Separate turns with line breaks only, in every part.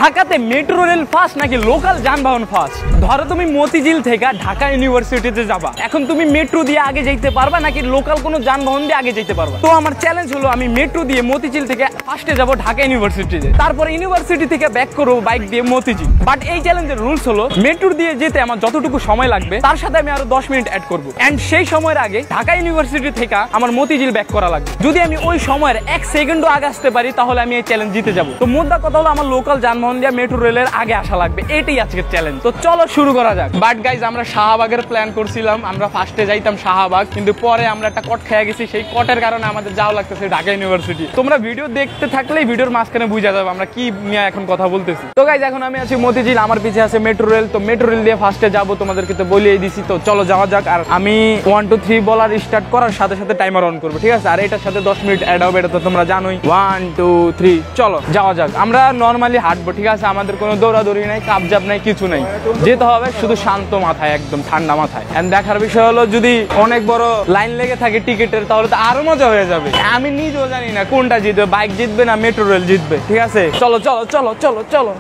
ঢাকাতে metro rail fast নাকি local যানবাহন ফাস্ট? ধরো তুমি মতিঝিল থেকে ঢাকা ইউনিভার্সিটিতে যাবা, এখন তুমি মেট্রো দিয়ে আগে যেতে পারবা নাকি লোকাল কোনো যানবাহন দিয়ে আগে যেতে পারবা? তো আমার চ্যালেঞ্জ হলো আমি মেট্রো দিয়ে মতিঝিল থেকে ফার্স্টে যাব ঢাকা ইউনিভার্সিটিতে, তারপরে ইউনিভার্সিটি থেকে ব্যাক করবো বাইক দিয়ে মতিঝিল। বাট এই চ্যালেঞ্জের রুলস হলো মেট্রো দিয়ে যেতে আমার যতটুকু সময় লাগবে তার সাথে আমি আরো 10 মিনিট অ্যাড করবো, এন্ড সেই সময়ের আগে ঢাকা ইউনিভার্সিটি থেকে আমার মতিঝিল ব্যাক করা লাগবে। যদি আমি ওই সময়ের 1 সেকেন্ডও আগে আসতে পারি তাহলে আমি এই চ্যালেঞ্জ জিতে যাবো। তো মুদ্রা কথা হলো আমার লোকাল যানবাহন দিয়ে মেট্রো রেলের আগে আসা লাগবে, এটাই আজকের চ্যালেঞ্জ। তো চলো শুরু করা যাক। বাট গাইজ আমরা শাহবাগের প্ল্যান করছিলাম, আমরা ফার্স্টে যাইতাম শাহবাগ, কিন্তু পরে আমরা একটা কট খেয়ে গেছি, সেই কটের কারণে আমাদের যাওয়া লাগতেছে ঢাকা ইউনিভার্সিটি। তোমরা ভিডিও দেখতে থাকলেই ভিডিওর মাঝখানে বুঝা যাবে আমরা কি নিয়ে এখন কথা বলতেছি। তো গাইজ এখন আমি আছি মতিঝিল, আমার পিছে আছে মেট্রো রেল। তো মেট্রো রেল দিয়ে ফার্স্টে যাবো, তোমাদেরকে তো বলিয়ে দিছি। তো চলো যাওয়া যাক। আর আমি 1 2 3 বলার স্টার্ট করার সাথে সাথে টাইমার অন করবো, ঠিক আছে? আর এটার সাথে 10 মিনিট অ্যাড হবে, এটা তো তোমরা জানোই। 1 2 3 চলো যাওয়া যাক। আমরা নর্মালি হাঁটবো, ঠিক আছে? আমাদের কোনো দৌড়াদৌড়ি নাই, কাপজাপ নাই, কিছু নাই। যেতে হবে শুধু শান্ত মাথায়, একদম ঠান্ডা মাথায়। এন্ড দেখার বিষয় হলো যদি অনেক বড় লাইন লেগে থাকে টিকিটের তাহলে তো আরো মজা হয়ে যাবে। আমি নিজেও জানি না কোনটা জিতবে, বাইক জিতবে না মেট্রো রেল জিতবে, ঠিক আছে? চলো চলো চলো চলো চলো।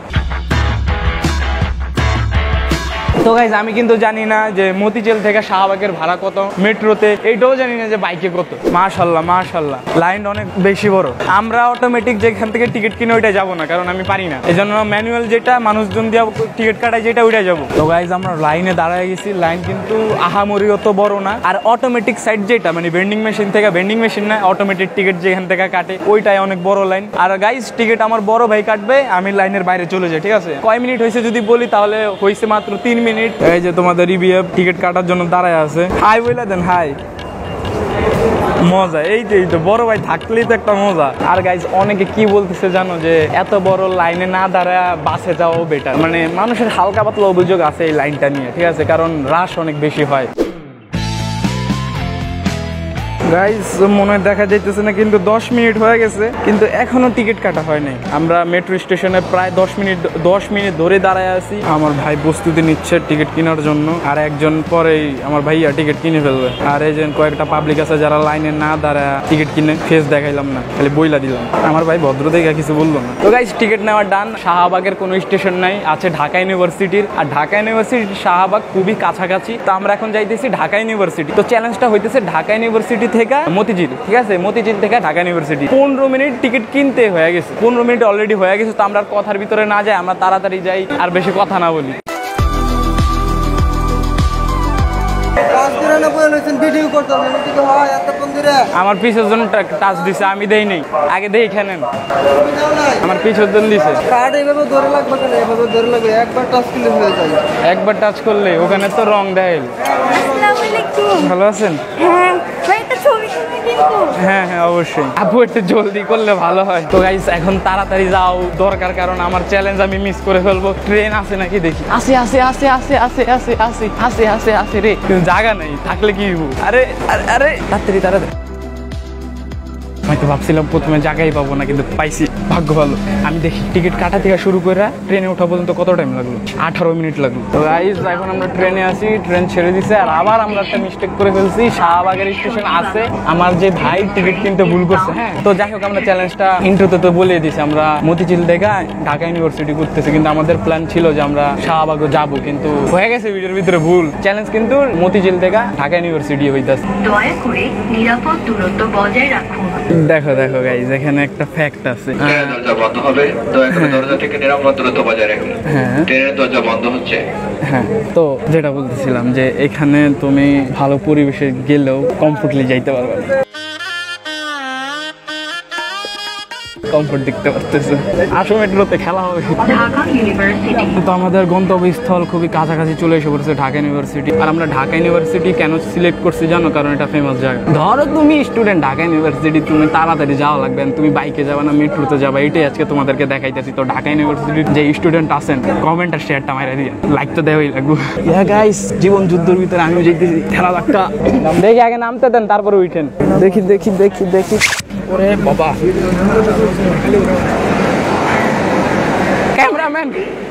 তো গাইজ আমি কিন্তু জানি না যে মতিঝিল থেকে শাহবাগের ভাড়া কত, মেট্রোতে এইটাও জানি না যে বাইকে কত। মাশাল্লাহ মাশাল্লাহ, লাইন অনেক বেশি বড়। আমরা অটোমেটিক যেখান থেকে টিকিট কিনে ওইটা যাবো না, কারণ আমি পারি না। এই জন্য ম্যানুয়াল যেটা মানুষজন দিয়ে টিকিট কাটায় যেটা ওইটাই যাবো। তো গাইজ আমরা লাইনে দাঁড়ায় গেছি, লাইন কিন্তু আহামরি অত বড় না। আর অটোমেটিক সাইড যেটা মানে ভেন্ডিং মেশিন থেকে, ভেন্ডিং মেশিন না, অটোমেটিক টিকিট যেখান থেকে কাটে ওইটাই অনেক বড় লাইন। আর গাইজ টিকিট আমার বড় ভাই কাটবে, আমি লাইনের বাইরে চলে যাই, ঠিক আছে? কয় মিনিট হয়েছে যদি বলি তাহলে হয়েছে মাত্র 3 মিনিট। এই যে তোমাদের ইবিএফ টিকিট কাটার জন্য দাঁড়ায় আছে, হাই বলে দেন হাই। মজা এই তো বড় ভাই থাকলেই তো একটা মজা। আর গাইজ অনেকে কি বলতেছে জানো, যে এত বড় লাইনে না দাঁড়ায় বাসে যাওয়া বেটার। মানে মানুষের হালকা পাতলা অভিযোগ আছে এই লাইনটা নিয়ে, ঠিক আছে? কারণ রাশ অনেক বেশি হয়। গাইজ মনে হয় দেখা যাইতেছে না, কিন্তু 10 মিনিট হয়ে গেছে কিন্তু এখনো টিকিট কাটা হয় নাই। আমরা মেট্রো স্টেশনে প্রায় 10 মিনিট ধরে দাঁড়ায় আছি। আমার ভাই প্রস্তুতি নিচ্ছে টিকিট কেনার জন্য, আর একজন পরেই আমার ভাইয়া টিকিট কিনে ফেলবে। আর এই যে কয়েকটা পাবলিক আছে যারা লাইনে না দাঁড়ায় টিকিট কিনে, ফেস দেখাইলাম না, খালি বইলা দিলাম। আমার ভাই ভদ্র দেখে কিছু বললো না। তো গাইজ টিকিট নেওয়ার ডান। শাহবাগের কোনো স্টেশন নাই, আছে ঢাকা ইউনিভার্সিটির। আর ঢাকা ইউনিভার্সিটির শাহবাগ খুবই কাছাকাছি। তো আমরা এখন যাইতেছি ঢাকা ইউনিভার্সিটি। তো চ্যালেঞ্জটা হইতেছে ঢাকা ইউনিভার্সিটি থেকে মতিঝিল, ঠিক আছে? মতিঝিল থেকে ঢাকা ইউনিভার্সিটি 15 মিনিট টিকিট কিনতে হয়ে গেছে, 15 মিনিট অলরেডি হয়ে গেছে। তো আমরা কথার ভিতরে না যাই, আমরা তাড়াতাড়ি যাই আর বেশি কথা না বলি। আমার পিছের জন্য টাচ দিছে, আমি দেই নাই, আগে দেই খেলেন। আমার পিছের জন্য দিছে। একবার টাচ করলে ওখানে তো রং দেয়। ভালো আছেন? হ্যাঁ হ্যাঁ অবশ্যই। আপু একটু জলদি করলে ভালো হয়। তো গাইস এখন তাড়াতাড়ি যাও দরকার, কারণ আমার চ্যালেঞ্জ আমি মিস করে ফেলবো। ট্রেন আছে নাকি দেখি। আসে আসে আসে আসে আসে আসে আসে আসে আসে আসে রে, কিন্তু জায়গা নেই, থাকলে কি হবো? আরে আরে তাড়াতাড়ি তাড়াতাড়ি। আমি তো ভাবছিলাম প্রথমে জায়গায় পাবো না, কিন্তু পাইছি, ভাগ্য ভালো। আমি দেখি টিকিট কাটা থেকে শুরু করে ট্রেনে ওঠা পর্যন্ত কত টাইম লাগলো। 18 মিনিট লাগলো। তো গাইস এখন আমরা ট্রেনে আছি, ট্রেন ছেড়ে দিছে। আর আবার আমরা একটা মিস্টেক করে ফেলছি, শাহবাগের স্টেশন আছে। আমার যে ভাই টিকিট কিনতে ভুল করছে। হ্যাঁ, তো যাই হোক আমরা চ্যালেঞ্জটা ইন্ট্রোতে তো বলে দিছি, আমরা মতিঝিল থেকে ঢাকা ইউনিভার্সিটি করতেছি, কিন্তু আমাদের প্ল্যান ছিল যে আমরা শাহবাগও যাবো, কিন্তু হয়ে গেছে ভিডিওর ভিতরে ভুল। চ্যালেঞ্জ কিন্তু মতিঝিল থেকে ঢাকা ইউনিভার্সিটি হইতাছে। দয়া করে নিরাপদ দূরত্ব বজায় রাখুন। দেখো দেখো গাইস, এখানে একটা ফ্যাক্ট আছে।
দরজা বন্ধ হবে, দয়া করে দরজা থেকে নিরাপদ দূরত্ব বজায় রাখুন। ট্রেনের দরজা বন্ধ হচ্ছে।
হ্যাঁ, তো যেটা বলতেছিলাম যে এখানে তুমি ভালো পরিবেশে গেলেও কমফোর্টলি যাইতে পারবে না। কমফোর্ট দেখতে পারতেছে। আসো মেট্রোতে খেলা হবে। তো আমাদের গন্তব্যস্থল খুবই কাছাকাছি চলে এসে পড়েছে, ঢাকা ইউনিভার্সিটি। আর আমরা ঢাকা ইউনিভার্সিটি কেন সিলেক্ট করছি জানো? কারণ এটা ফেমাস জায়গা। ধরো তুমি স্টুডেন্ট, ঢাকা ইউনিভার্সিটি তুমি তাড়াতাড়ি যাওয়া লাগবে, তুমি বাইকে যাবা না মেট্রোতে যাবা, এটাই আজকে তোমাদেরকে দেখাইতেছি। তো ঢাকা ইউনিভার্সিটির যে স্টুডেন্ট আছেন, কমেন্ট আর শেয়ারটা মাইরা দিয়ে, লাইক তো দেওয়াই লাগবে। গাইস জীবন যুদ্ধের ভিতরে আমিও যেতেছি, খেলা একটা দেখি, আগে নামতে দেন তারপরে উঠেন। দেখি দেখি দেখি দেখি। ওরে বাবা, cameraman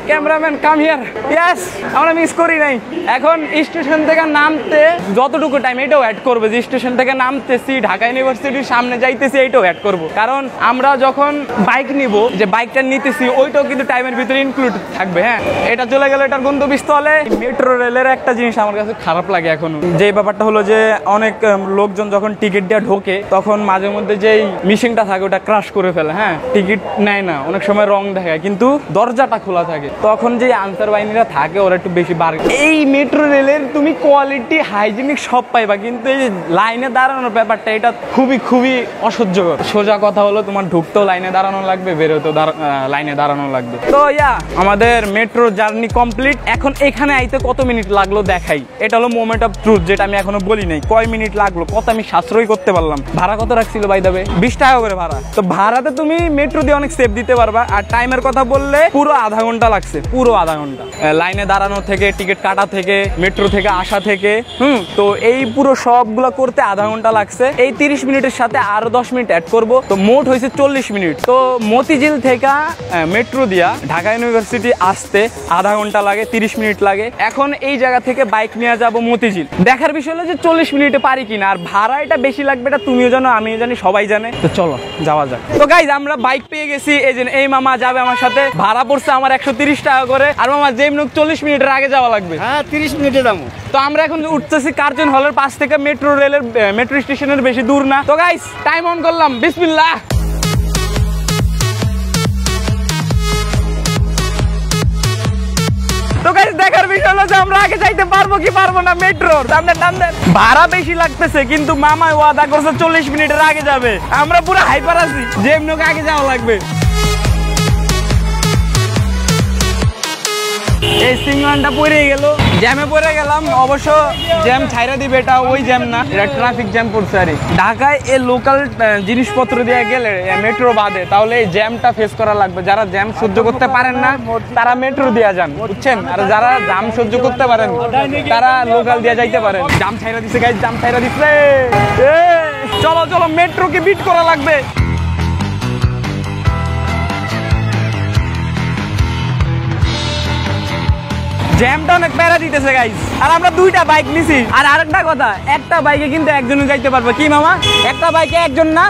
cameraman come here. Yes, আমরা মিস করি নাই। এখন স্টেশন থেকে নামতে যতটুকু টাইম এটাও অ্যাড করবো, যে স্টেশন থেকে নামতেছি ঢাকা ইউনিভার্সিটির সামনে যাইতেছি এটাও অ্যাড করবো, কারণ আমরা যখন বাইক নিব, যে বাইকটা নিতেছি ওইটাও কিন্তু টাইমের ভিতরে ইনক্লুড থাকবে। হ্যাঁ, এটা চলে গেল এটার গন্তব্যস্থলে। মেট্রো রেলের একটা জিনিস আমার কাছে খারাপ লাগে এখনো, যে ব্যাপারটা হলো যে অনেক লোকজন যখন টিকিট দিয়ে ঢোকে তখন মাঝে মধ্যে যেই মিশিংটা থাকে ওটা ক্রাশ করে ফেলে। হ্যাঁ, টিকিট নেয় না, অনেক সময় রং দেখায়, কিন্তু দরজাটা খোলা থাকে, তখন যে আনসার বাহিনীরা থাকে ওরা একটু বেশি বার। এই মেট্রো রেলের তুমি কোয়ালিটি হাইজিনিক সব পাইবা, কিন্তু এই লাইনে দাঁড়ানোর ব্যাপারটা এটা খুবই খুবই অসহ্যকর। সোজা কথা হলো তোমার ঢুকতেও লাইনে দাঁড়ানো লাগবে, বেরোতেও লাইনে দাঁড়ানো লাগবে। তো আমাদের মেট্রো জার্নি কমপ্লিট। এখন এখানে আইতে কত মিনিট লাগলো দেখাই, এটা হলো মোমেন্ট অফ ট্রুথ, যেটা আমি এখনো বলি নাই। কয় মিনিট লাগলো, কত আমি সাশ্রয় করতে পারলাম। ভাড়া কত রাখছিল বাই দা ওয়ে? 20 টাকা করে ভাড়া। তো ভাড়াতে তুমি মেট্রো দিয়ে অনেক সেভ দিতে পারবা। আর টাইমের কথা বললে পুরো আধা ঘন্টা লাগছে, পুরো আধা ঘন্টা লাইনে দাঁড়ানো থেকে, টিকিট কাটা থেকে, মেট্রো থেকে আসা থেকে। তো এই পুরো সবগুলো করতে আধা ঘন্টা লাগছে। এই 30 মিনিটের সাথে আরো 10 মিনিট অ্যাড করবো, তো মোট হয়েছে 40 মিনিট। তো মতিঝিল থেকে মেট্রো দিয়া ঢাকা ইউনিভার্সিটি আসতে আধা ঘন্টা লাগে, 30 মিনিট লাগে। এখন এই জায়গা থেকে বাইক নিয়ে যাব মতিঝিল। দেখার বিষয় হলো যে 40 মিনিটে পারি কিনা, আর ভাড়া এটা বেশি লাগবে, এটা তুমিও জানো আমিও জানি সবাই জানে। তো চলো যাওয়া যাক। তো গাইজ আমরা বাইক পেয়ে গেছি, এই মামা যাবে আমার সাথে। ভাড়া পড়ছে আমার 130 টাকা করে, আর মামা যেমন 40 মিনিটের আগে যাওয়া লাগবে।
হ্যাঁ, 30 মিনিটে যাবো।
তো আমরা এখন উঠতেছি কার্জন হলের পাশ থেকে, মেট্রো রেলের মেট্রো স্টেশনের বেশি দূর না। তো গাইজ টাইম অন করলাম, বিসমিল্লাহ। তো গাইস দেখার বিষয় হলো যে আমরা আগে যাইতে পারবো কি পারবো না মেট্রোর সামনে টানতে। ভাড়া বেশি লাগতেছে, কিন্তু মামা ওয়াদা করছে 40 মিনিটের আগে যাবে। আমরা পুরো হাইপার আছি, যেমন আগে যাওয়া লাগবে। এই সিগন্যালটা পড়ে গেল, জ্যামে পড়ে গেলাম। অবশ্য জ্যাম ছাইরা দিবে, এটা ওই জ্যাম না, এটা ট্রাফিক জ্যাম পড়ছে। আর ঢাকায় এই লোকাল জিনিসপত্র দিয়ে গেলে মেট্রো বাদে, তাহলে এই জ্যামটা ফেস করা লাগবে। যারা জ্যাম সহ্য করতে পারেন না তারা মেট্রো দিয়ে যান, বুঝছেন? আর যারা জ্যাম সহ্য করতে পারেন তারা লোকাল দিয়ে যাইতে পারেন। জ্যাম ছাইরা দিচ্ছে গাইস, জ্যাম ছাইরা দিচ্ছে। চলো চলো, মেট্রোকে বিট করা লাগবে। জ্যামটা অনেক প্যারা দিতেছে গাইস, আর আমরা দুইটা বাইক নিছি। আর আরেকটা কথা, একটা বাইকে কিন্তু একজনই যাইতে পারবে। কি মামা? একটা বাইকে একজন না,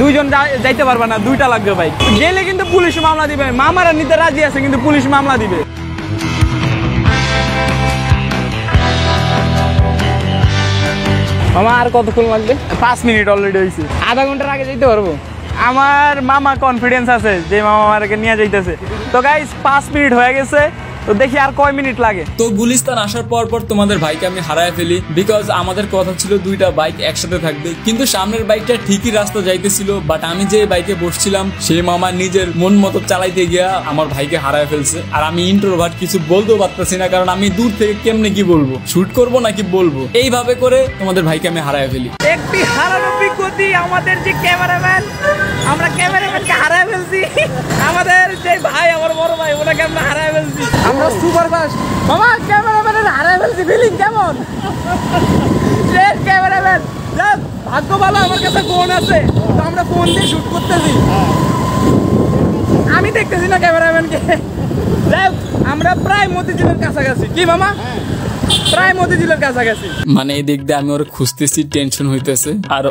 দুইজন যাইতে পারবে না, দুইটা লাগবে বাইক। গেলে কিন্তু পুলিশ মামলা দিবে। মামারা নিতে রাজি আছে, কিন্তু পুলিশ মামলা দিবে। মামা আর কতক্ষণ লাগবে? 5 মিনিট অলরেডি হয়েছে, আধা ঘন্টার আগে যাইতে পারবো। আমার মামা কনফিডেন্স আছে যে মামা আমাকে নিয়ে যাইতেছে। তো গাইস 5 মিনিট হয়ে গেছে, তো দেখি আর কয় মিনিট লাগে।
তো গুলিস্তান আসার পর তোমাদের ভাইকে আমি হারায় ফেলি, বিকজ আমাদের কথা ছিল দুইটা বাইক একসাথে থাকবে, কিন্তু সামনের বাইকটা ঠিকই রাস্তা যাইতেছিল, বাট আমি যে বাইকে বসছিলাম সেই মামা নিজের মন মতো চালাইতে গিয়া আমার ভাইকে হারায় ফেলছে। আর আমি ইন্ট্রোভার্ট, কিছু বলতেও পারতেছি না, কারণ আমি দূর থেকে কেমনে কি বলবো, শুট করবো নাকি বলবো, এইভাবে করে তোমাদের ভাইকে আমি হারায় ফেলি।
একটি হারানোর বিগতি আমাদের যে ক্যামেরাম্যান, আমরা ক্যামেরাম্যানকে হারায় ফেলছি। আমাদের যে ভাই, আমার বড় ভাই, ওনাকে আমরা হারায় ফেলছি। আমরা সুপার ফাস্ট মামা ক্যামেরাম্যানের হারায় ফেলছি। ফিলিং কেমন? ক্যামেরাম্যান ভাগ্য ভালো, আমার কাছে ফোন আছে, তো আমরা ফোন দিয়ে শুট করতেছি। আমি দেখতেছি না ক্যামেরাম্যানকে। আমরা প্রায় মতিঝিলের কাছাকাছি। কি মামা? প্রায় মতিঝিলের কাছাকাছি।
মানে এই দিক দিয়ে আমি ওরা খুঁজতেছি, টেনশন হইতেছে, আর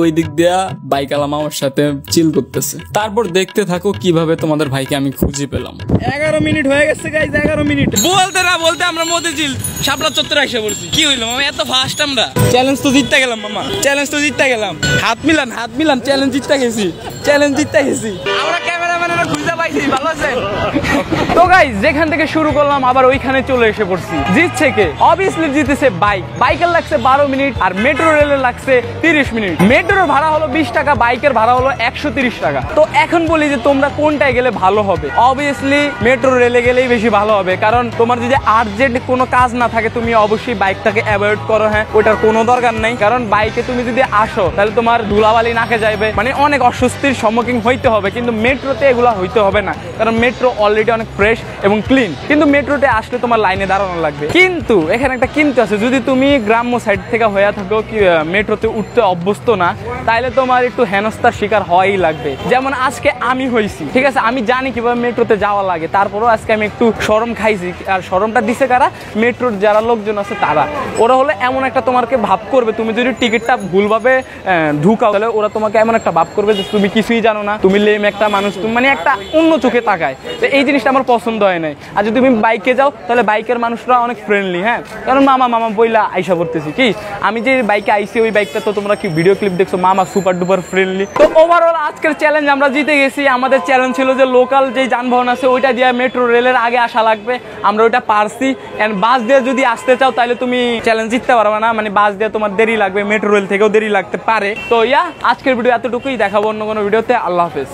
ওই দিক দিয়া বাইক আলাম আমার সাথে চিল করতেছে। তারপর দেখতে থাকো কিভাবে তোমাদের ভাইকে আমি খুঁজে পেলাম।
11 মিনিট হয়ে গেছে গাইস, 11 মিনিট বলতে না বলতে আমরা মতিঝিল শাপলা চত্বরে এসে পড়ছি। কি হইলো মামা, এত ফাস্ট? আমরা চ্যালেঞ্জ তো জিততে গেলাম মামা, চ্যালেঞ্জ তো জিততে গেলাম। হাত মিলান, চ্যালেঞ্জ জিততে গেছি, চ্যালেঞ্জ জিততে গেছি। আমরা ক্যামেরাম্যানেরা খুঁজে পাইছি, ভালো আছে। তো গাইস যেখান থেকে শুরু করলাম আবার ওইখানে চলে এসে পড়ছি। জিতছে কে? অবভিয়াসলি জিতেছে বাইক। বাইকের লাগছে 12 মিনিট, আর মেট্রো রেলের লাগছে 30 মিনিট। মেট্রোর ভাড়া হলো 20 টাকা, বাইকের ভাড়া হলো 130 টাকা। তো এখন বলি যে তোমরা কোনটায় গেলে ভালো হবে? অবভিয়াসলি মেট্রো রেলে গেলেই বেশি ভালো হবে, কারণ তোমার যদি আর্জেন্ট কোনো কাজ না থাকে তুমি অবশ্যই বাইকটাকে অ্যাভয়েড করো। হ্যাঁ, ওটার কোনো দরকার নাই, কারণ বাইকে তুমি যদি আসো তাহলে তোমার ধুলাবালি নাকে যাইবে, মানে অনেক অস্বস্তির সম্মুখীন হইতে হবে। কিন্তু মেট্রোতে এগুলা হইতে হবে না, কারণ মেট্রো অলরেডি অনেক ফ্রেশ ফ্রেশ এবং ক্লিন। কিন্তু মেট্রোতে আসলে তোমার লাইনে দাঁড়ানো লাগবে। কিন্তু এখানে একটা কিন্তু আছে, যদি তুমি গ্রাম্য সাইড থেকে হয়ে থাকো কি মেট্রোতে উঠতে অভ্যস্ত না, তাহলে তোমার একটু হেনস্থার শিকার হওয়াই লাগবে। যেমন আজকে আমি হয়েছি, ঠিক আছে, আমি জানি কিভাবে মেট্রোতে যাওয়া লাগে, তারপরও আজকে আমি একটু শরম খাইছি। আর শরমটা দিছে কারা? মেট্রোর যারা লোকজন আছে তারা। ওরা হলে এমন একটা তোমাকে ভাব করবে, তুমি যদি টিকিটটা ভুলভাবে ঢুকাও তাহলে ওরা তোমাকে এমন একটা ভাব করবে যে তুমি কিছুই জানো না, তুমি লেম একটা মানুষ, তুমি মানে একটা অন্য চোখে তাকায়। তো এই জিনিসটা আমার পছন্দ হয় নাই। আর যদি তুমি বাইকে যাও তাহলে বাইকের মানুষরা অনেক ফ্রেন্ডলি, হ্যাঁ, কারণ মামা মামা বইলা আইসা করতেছি কি, আমি যে বাইকে আইসি ওই বাইকটা তো তোমরা কি ভিডিও ক্লিপ দেখছো, মামা সুপার ডুপার ফ্রেন্ডলি। তো ওভারঅল আজকের চ্যালেঞ্জ আমরা জিতে গেছি। আমাদের চ্যালেঞ্জ ছিল যে লোকাল যে যানবাহন আছে ওইটা দিয়ে মেট্রো রেলের আগে আসা লাগবে, আমরা ওইটা পারছি। এন্ড বাস দিয়ে যদি আসতে চাও তাহলে তুমি চ্যালেঞ্জ জিততে পারবে না, মানে বাস দিয়ে তোমার দেরি লাগবে, মেট্রো রেল থেকেও দেরি লাগতে পারে। তো আজকের ভিডিও এতটুকুই, দেখাবো অন্য কোনো ভিডিওতে। আল্লাহ হাফেজ।